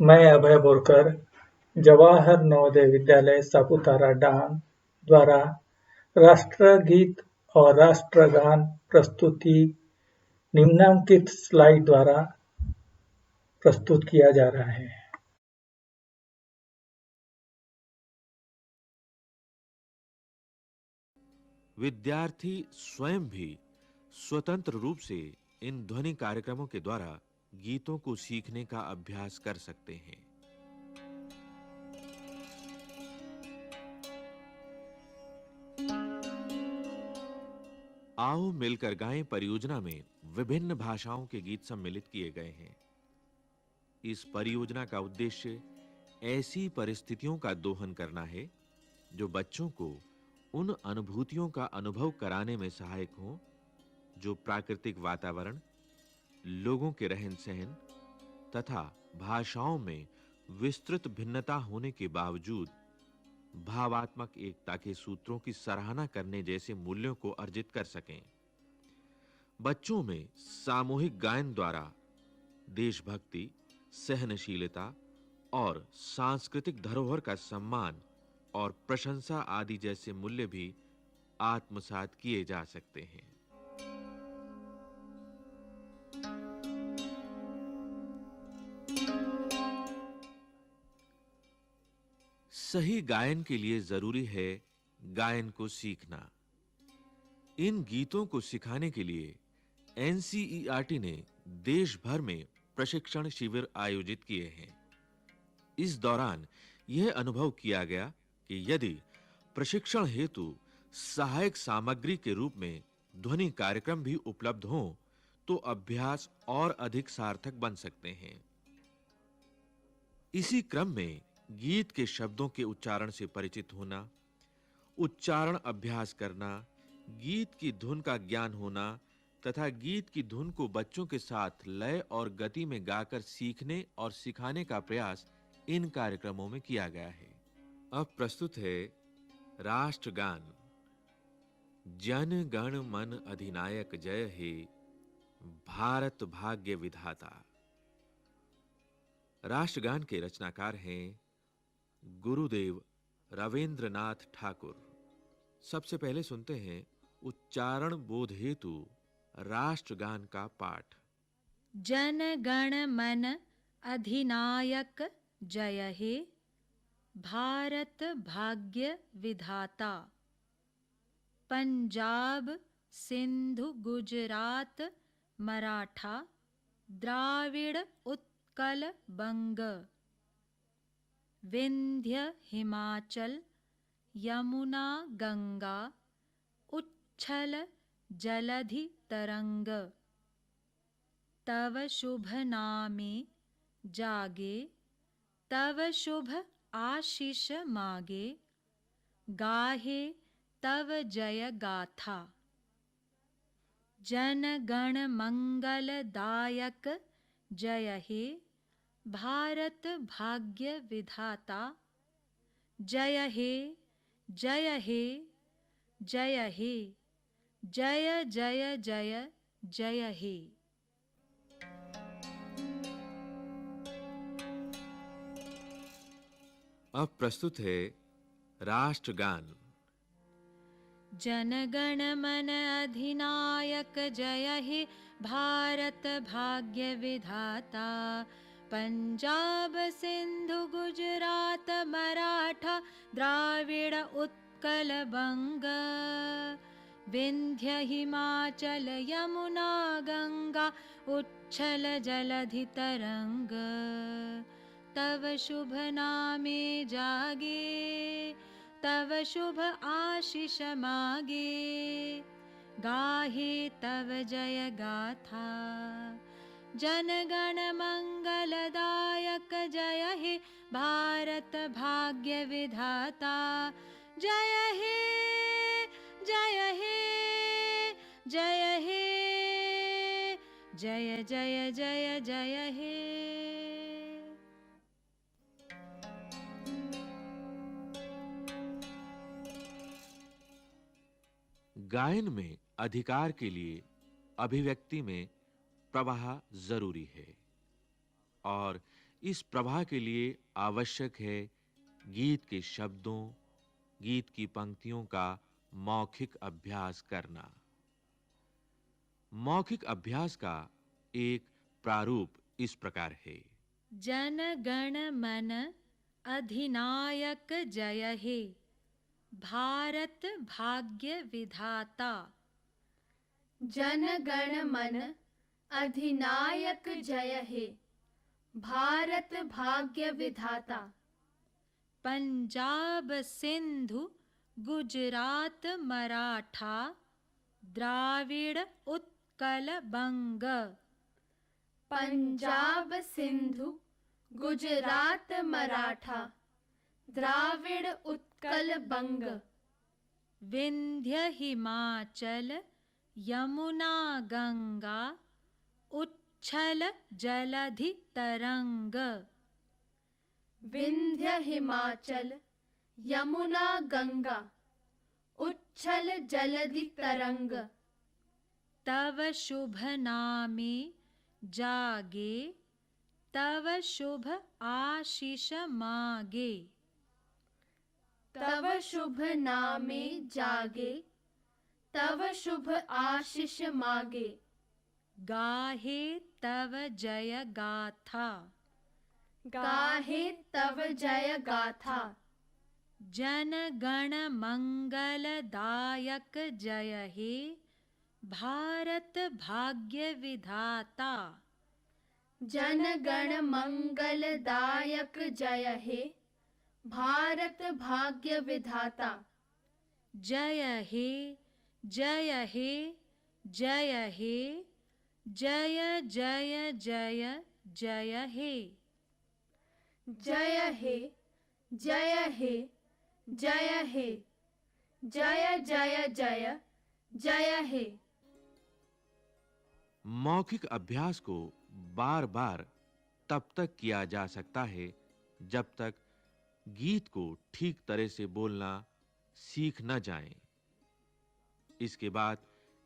मैं अभय बोरकर जवाहर नवोदय विद्यालय सापुतारा डांग द्वारा राष्ट्रगीत और राष्ट्रगान प्रस्तुति निम्नांकित स्लाइड द्वारा प्रस्तुत किया जा रहा है। विद्यार्थी स्वयं भी स्वतंत्र रूप से इन ध्वनि कार्यक्रमों के द्वारा गीतों को सीखने का अभ्यास कर सकते हैं। आओ मिलकर गाएं परियोजना में विभिन्न भाषाओं के गीत सम्मिलित किए गए हैं। इस परियोजना का उद्देश्य ऐसी परिस्थितियों का दोहन करना है जो बच्चों को उन अनुभूतियों का अनुभव कराने में सहायक हों जो प्राकृतिक वातावरण, लोगों के रहन-सहन तथा भाषाओं में विस्तृत भिन्नता होने के बावजूद भावात्मक एकता के सूत्रों की सराहना करने जैसे मूल्यों को अर्जित कर सकें। बच्चों में सामूहिक गायन द्वारा देशभक्ति, सहनशीलता और सांस्कृतिक धरोहर का सम्मान और प्रशंसा आदि जैसे मूल्य भी आत्मसात किए जा सकते हैं। सही गायन के लिए जरूरी है गायन को सीखना। इन गीतों को सिखाने के लिए एनसीईआरटी ने देश भर में प्रशिक्षण शिविर आयोजित किए हैं। इस दौरान यह अनुभव किया गया कि यदि प्रशिक्षण हेतु सहायक सामग्री के रूप में ध्वनि कार्यक्रम भी उपलब्ध हों तो अभ्यास और अधिक सार्थक बन सकते हैं। इसी क्रम में गीत के शब्दों के उच्चारण से परिचित होना, उच्चारण अभ्यास करना, गीत की धुन का ज्ञान होना तथा गीत की धुन को बच्चों के साथ लय और गति में गाकर सीखने और सिखाने का प्रयास इन कार्यक्रमों में किया गया है। अब प्रस्तुत है राष्ट्रगान। जन गण मन अधिनायक जय हे, भारत भाग्य विधाता। राष्ट्रगान के रचनाकार हैं गुरुदेव रविंद्रनाथ ठाकुर। सबसे पहले सुनते हैं उच्चारण बोध हेतु राष्ट्रगान का पाठ। जन गण मन अधिनायक जय हे, भारत भाग्य विधाता। पंजाब सिंधु गुजरात मराठा द्राविड़ उत्कल बंग, विंध्य हिमाचल यमुना गंगा उच्छल जलधि तरंग। तव शुभ नामे जागे, तव शुभ आशीष मागे, गाहे तव जय गाथा। जन गण मंगल दायक जय हे, भारत भाग्य विधाता। जय हे जय हे जय हे, जय जय जय जय हे। अब प्रस्तुत है राष्ट्रगान। जन गण मन अधिनायक जय हे, भारत भाग्य विधाता। पंजाब सिंधु गुजरात मराठा द्राविड़ उत्कल बंग, विंध्य हिमाचल यमुना गंगा उच्छल जलधि तरंग। तव शुभ नामे जागे, तव शुभ आशीष मागे, गाहे तव जय गाथा। जन गण मंगल दायक जय हे, भारत भाग्य विधाता। जय हे जय हे जय हे, जय जय जय जय हे। गायन में अधिकार के लिए अभिव्यक्ति में प्रवाह जरूरी है और इस प्रवाह के लिए आवश्यक है गीत के शब्दों, गीत की पंक्तियों का मौखिक अभ्यास करना। मौखिक अभ्यास का एक प्रारूप इस प्रकार है। जन गण मन अधिनायक जय हे, भारत भाग्य विधाता। जन गण मन अधिनायक जय हे, भारत भाग्य विधाता। पंजाब सिंधु गुजरात मराठा, द्राविड़ उत्कल बंग। पंजाब सिंधु गुजरात मराठा, द्राविड़ उत्कल बंग। विंध्य हिमाचल यमुना गंगा, उच्छल जलधि तरंग। विंध्य हिमाचल यमुना गंगा, उच्छल जलधि तरंग। तव शुभ नामे जागे, तव शुभ आशीष मागे। तव शुभ नामे जागे, तव शुभ आशीष मागे। गाहे तव जय गाथा, गाहे तव जय गाथा। जन गण मंगल दायक जय हे, भारत भाग्य विधाता। जन गण मंगल दायक जय हे, भारत भाग्य विधाता। जय हे जय हे जय हे, जय जय जय जय हे। जय हे जय हे जय हे, जय जय जय जय हे। मौखिक अभ्यास को बार-बार तब तक किया जा सकता है जब तक गीत को ठीक तरह से बोलना सीख न जाए। इसके बाद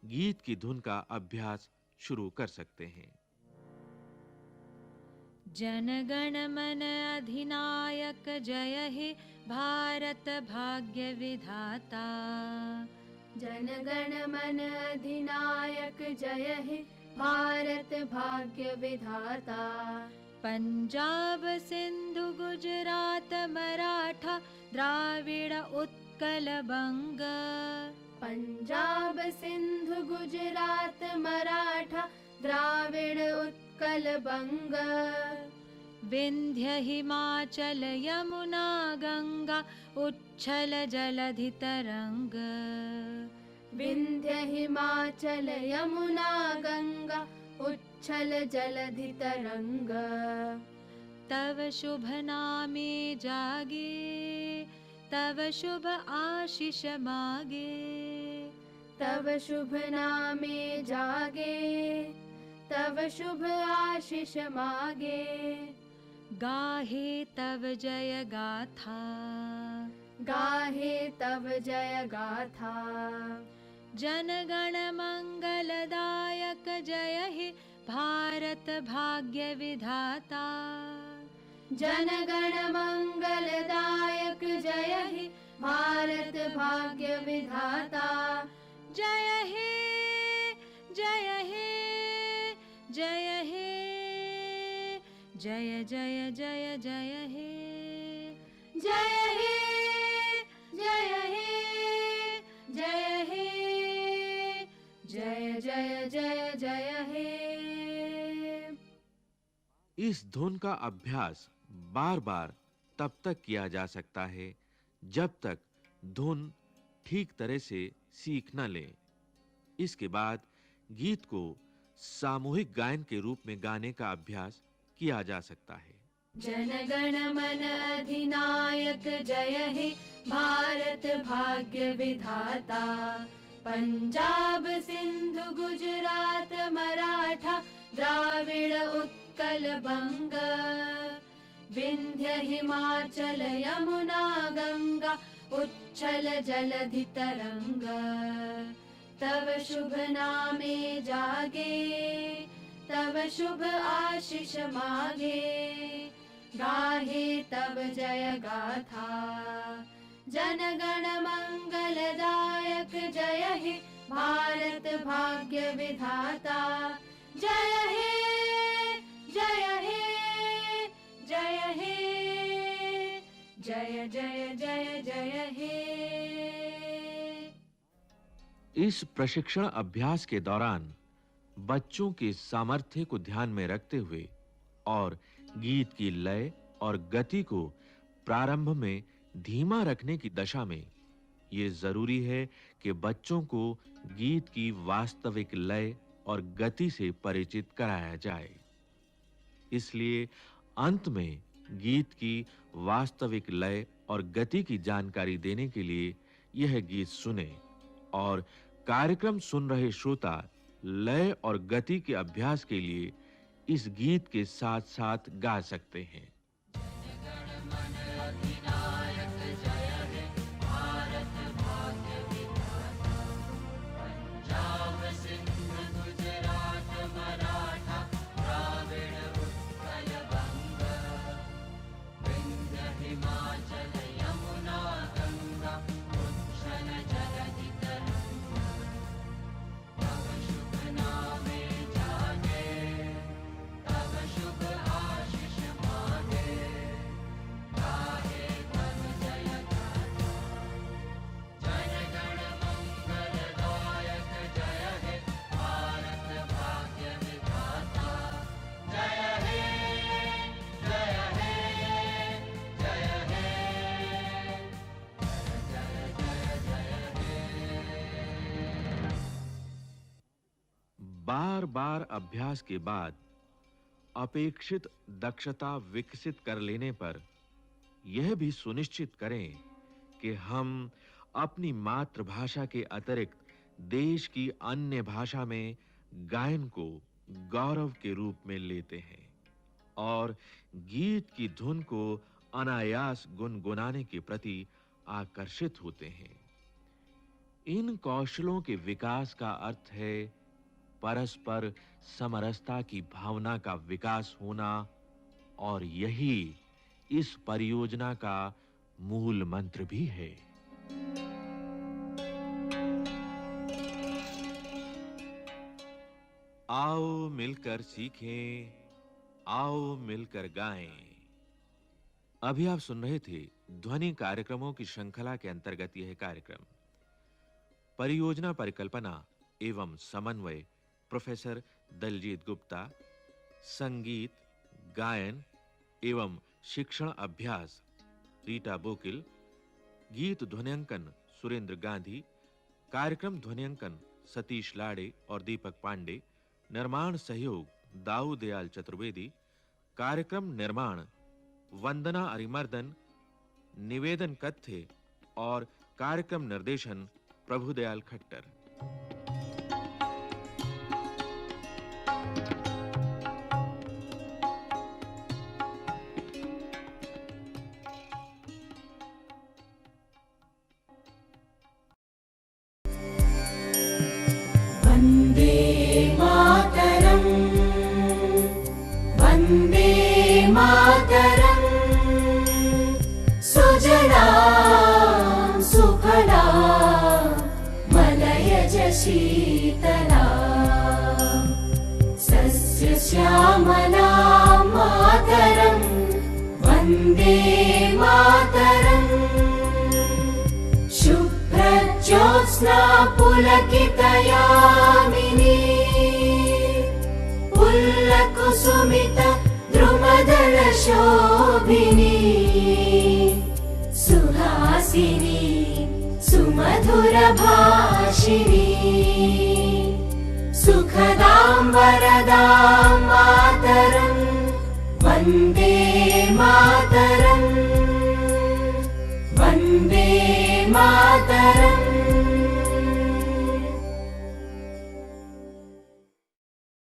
गीत की धुन का अभ्यास शुरू कर सकते हैं। जन गण मन अधिनायक जय हे, भारत भाग्य विधाता। जन गण मन अधिनायक जय हे, भारत भाग्य विधाता। पंजाब सिंधु गुजरात मराठा, द्राविड़ उत्कल बंग। पंजाब सिंधु गुजरात मराठा, द्राविड़ उत्कल बंग। विंध्य हिमाचल यमुना गंगा, उच्छल जलधि तरंग। विंध्य हिमाचल यमुना गंगा, उच्छल जलधि तरंग। तव शुभ नामे जागे, तव शुभ आशीष मागे। तव शुभ नामे जागे, तव शुभ आशीष मागे। गाहे तव जय गाथा, गाहे तव जय गाथा। जन गण मंगलदायक जय हे, भारत भाग्य विधाता। जन गण मंगलदायक जय हे, भारत भाग्य विधाता। जय हे जय हे जय हे, जय जय जय जय हे। जय हे जय हे जय हे, जय जय जय जय हे। इस धुन का अभ्यास बार-बार तब तक किया जा सकता है जब तक धुन ठीक तरह से सीख न ले। इसके बाद गीत को सामूहिक गायन के रूप में गाने का अभ्यास किया जा सकता है। जन गण मन अधिनायक जय हे, भारत भाग्य विधाता। पंजाब सिंधु गुजरात मराठा, द्राविड़ उत्कल बंग। विंध्य हिमाचल यमुना गंगा, उच्छल जलधि तरंग। तव शुभ नामे जागे, तव शुभ आशीष मागे। तव जय गाथा। जनगण मंगलदायक जय हे भारत भाग्य विधाता। जय हे जय हे जय हे जय जय जय जय हे। इस प्रशिक्षण अभ्यास के दौरान बच्चों के सामर्थ्य को ध्यान में रखते हुए और गीत की लय और गति को प्रारंभ में धीमा रखने की दशा में ये जरूरी है कि बच्चों को गीत की वास्तविक लय और गति से परिचित कराया जाए। इसलिए अंत में गीत की वास्तविक लय और गति की जानकारी देने के लिए यह गीत सुने और कार्यक्रम सुन रहे श्रोता लय और गति के अभ्यास के लिए इस गीत के साथ-साथ गा सकते हैं। बार-बार अभ्यास के बाद अपेक्षित दक्षता विकसित कर लेने पर यह भी सुनिश्चित करें कि हम अपनी मातृभाषा के अतिरिक्त देश की अन्य भाषा में गायन को गौरव के रूप में लेते हैं और गीत की धुन को अनायास गुनगुनाने के प्रति आकर्षित होते हैं। इन कौशलों के विकास का अर्थ है परस्पर समरसता की भावना का विकास होना और यही इस परियोजना का मूल मंत्र भी है। आओ मिलकर सीखें, आओ मिलकर गाएं। अभी आप सुन रहे थे ध्वनि कार्यक्रमों की श्रृंखला के अंतर्गत यह कार्यक्रम। परियोजना परिकल्पना एवं समन्वय प्रोफेसर दलजीत गुप्ता, संगीत, गायन एवं शिक्षण अभ्यास रीटा बोकिल, गीत ध्वनियांकन सुरेंद्र गांधी, कार्यक्रम ध्वनियांकन सतीश लाड़े और दीपक पांडे, निर्माण सहयोग दाऊ दयाल चतुर्वेदी, कार्यक्रम निर्माण वंदना अरिमर्दन, निवेदन कथ्य और कार्यक्रम निर्देशन प्रभुदयाल खट्टर। वन्दे मातरम् सुजलां सुफलां मलयज शीतलां सस्यश्यामलां मातरं वन्दे मातरम् शुभ्रज्योत्स्ना पुलकितयामिनी पुल्लकुसुमित द्रुमदल शोभिनी सुहासिनी सुमधुर भाषिणी सुखदां वरदां मातरं वन्दे